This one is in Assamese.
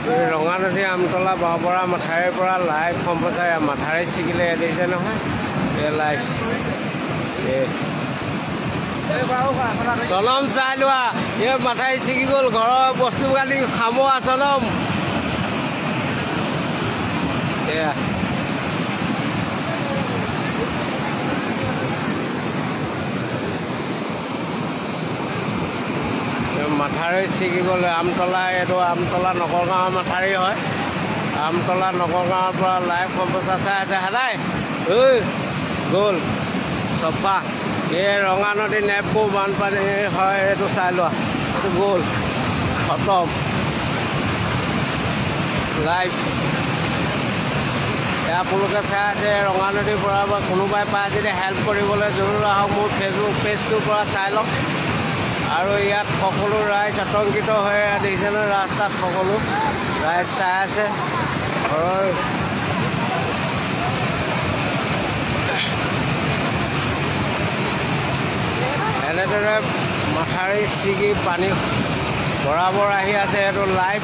ৰঙানদী আমতলা বাঁহপৰা মাথাউৰিৰ পৰা লাইভ সম্প্ৰচাৰ মাথাউৰি ছিগিলে দেখিছে নহয় লাইভ চলম চাই লোৱা এই মাথাউৰি ছিগি গ'ল ঘৰৰ বস্তু কালি খামোৱা চলম এয়া মাথাউৰি ছিগি গ'ল আমতলা এইটো আমতলা নগৰগাঁৱৰ মাথাউৰি হয় আমতলা নগৰগাঁৱৰ পৰা লাইভ সম্প্ৰচাৰ চাই আছে সদায় ঐ গ'ল চফা এই ৰঙানদী নেপকো বানপানী হয় এইটো চাই লোৱা এইটো গ'ল খতম লাইভ আপোনালোকে চাই আছে ৰঙানদীৰ পৰা বা কোনোবাই পাই যদি হেল্প কৰিবলৈ জৰুৰ আহক মোৰ ফেচবুক পেজটোৰ পৰা চাই লওক আৰু ইয়াত সকলো ৰাইজ আতংকিত হৈ দেখিছে নহয় ৰাস্তাত সকলো ৰাইজ চাই আছে ঘৰৰ এনেদৰে মাথাউৰি ছিগি পানী বৰাবৰ আহি আছে এইটো লাইভ